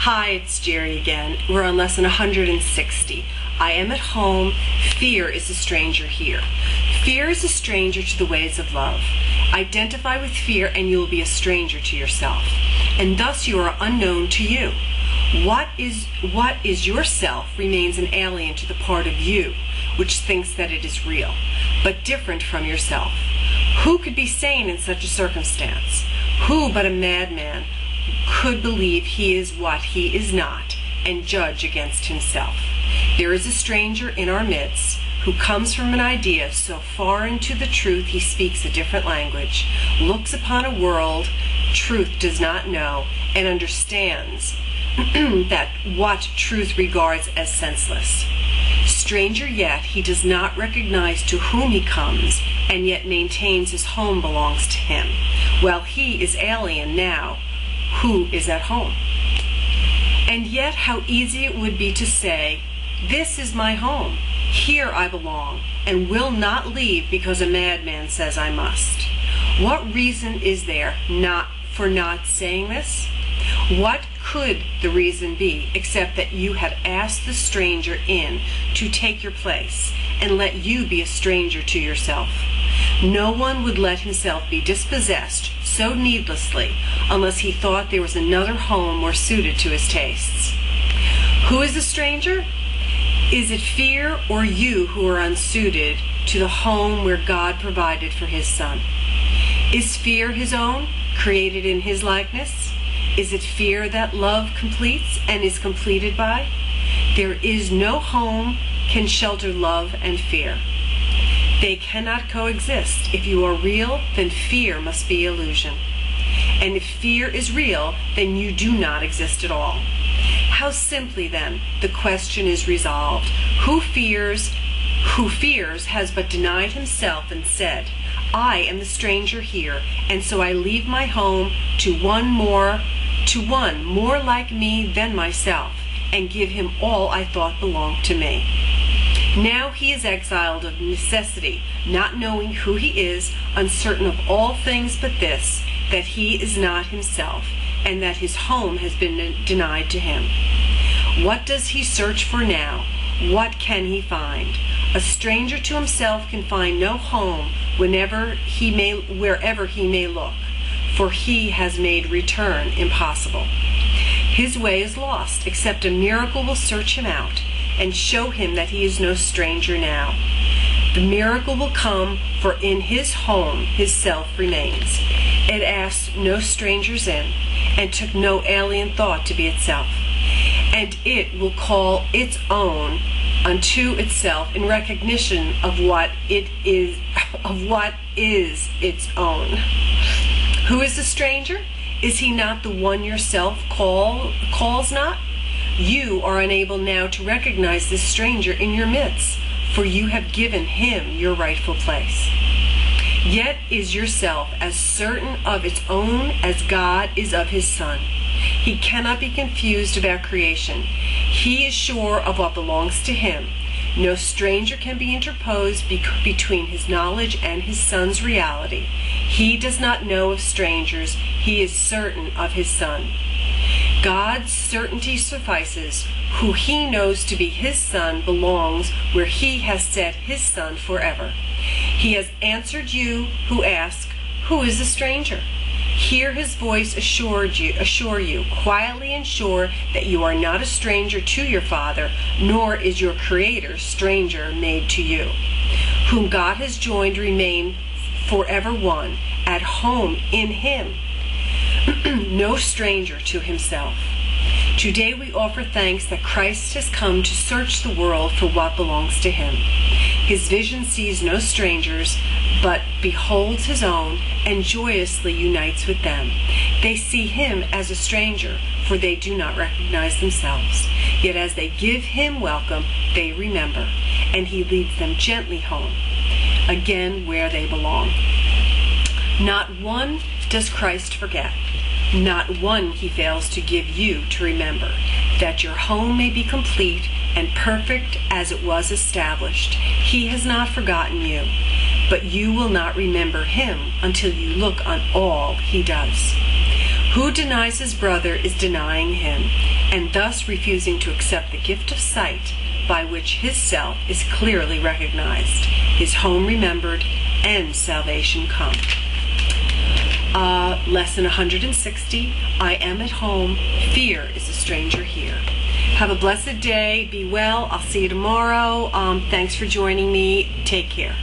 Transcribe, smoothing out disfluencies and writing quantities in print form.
Hi, it's Jerry again. We're on lesson 160. I am at home. Fear is a stranger here. Fear is a stranger to the ways of love. Identify with fear and you will be a stranger to yourself. And thus you are unknown to you. What is yourself remains an alien to the part of you which thinks that it is real, but different from yourself. Who could be sane in such a circumstance? Who but a madman could believe he is what he is not and judge against himself? There is a stranger in our midst who comes from an idea so far into the truth he speaks a different language, looks upon a world truth does not know, and understands that what truth regards as senseless. Stranger yet, he does not recognize to whom he comes, and yet maintains his home belongs to him, while he is alien now, who is at home. And yet how easy it would be to say, "This is my home, here I belong, and will not leave because a madman says I must." What reason is there for not saying this? What could the reason be except that you had asked the stranger in to take your place and let you be a stranger to yourself? No one would let himself be dispossessed so needlessly unless he thought there was another home more suited to his tastes. Who is the stranger? Is it fear or you who are unsuited to the home where God provided for his Son? Is fear his own, created in his likeness? Is it fear that love completes and is completed by? There is no home can shelter love and fear. They cannot coexist. If you are real, then fear must be illusion. And if fear is real, then you do not exist at all. How simply, then, the question is resolved. Who fears has but denied himself and said, "I am the stranger here, and so I leave my home to one more like me than myself, and give him all I thought belonged to me." Now he is exiled of necessity, not knowing who he is, uncertain of all things but this, that he is not himself, and that his home has been denied to him. What does he search for now? What can he find? A stranger to himself can find no home wherever he may look, for he has made return impossible. His way is lost, except a miracle will search him out and show him that he is no stranger now. The miracle will come, for in his home his self remains. It asked no strangers in, and took no alien thought to be itself. And it will call its own unto itself in recognition of what is its own. Who is the stranger? Is he not the one yourself calls not? You are unable now to recognize this stranger in your midst, for you have given him your rightful place. Yet is yourself as certain of its own as God is of his Son. He cannot be confused about creation. He is sure of what belongs to him. No stranger can be interposed between his knowledge and his Son's reality. He does not know of strangers. He is certain of his Son. God's certainty suffices. Who he knows to be his Son belongs where he has set his Son forever. He has answered you who ask, "Who is the stranger?" Hear his voice assure you, quietly and sure, that you are not a stranger to your Father, nor is your Creator stranger made to you. Whom God has joined remain forever one, at home in him, no stranger to himself. Today we offer thanks that Christ has come to search the world for what belongs to him. His vision sees no strangers, but beholds his own and joyously unites with them. They see him as a stranger, for they do not recognize themselves. Yet as they give him welcome, they remember, and he leads them gently home, again where they belong. Not one does Christ forget. Not one he fails to give you to remember, that your home may be complete and perfect as it was established. He has not forgotten you, but you will not remember him until you look on all he does. Who denies his brother is denying him, and thus refusing to accept the gift of sight by which his self is clearly recognized, his home remembered, and salvation come. Lesson 160, I am at home, fear is a stranger here. Have a blessed day, be well, I'll see you tomorrow. Thanks for joining me, take care.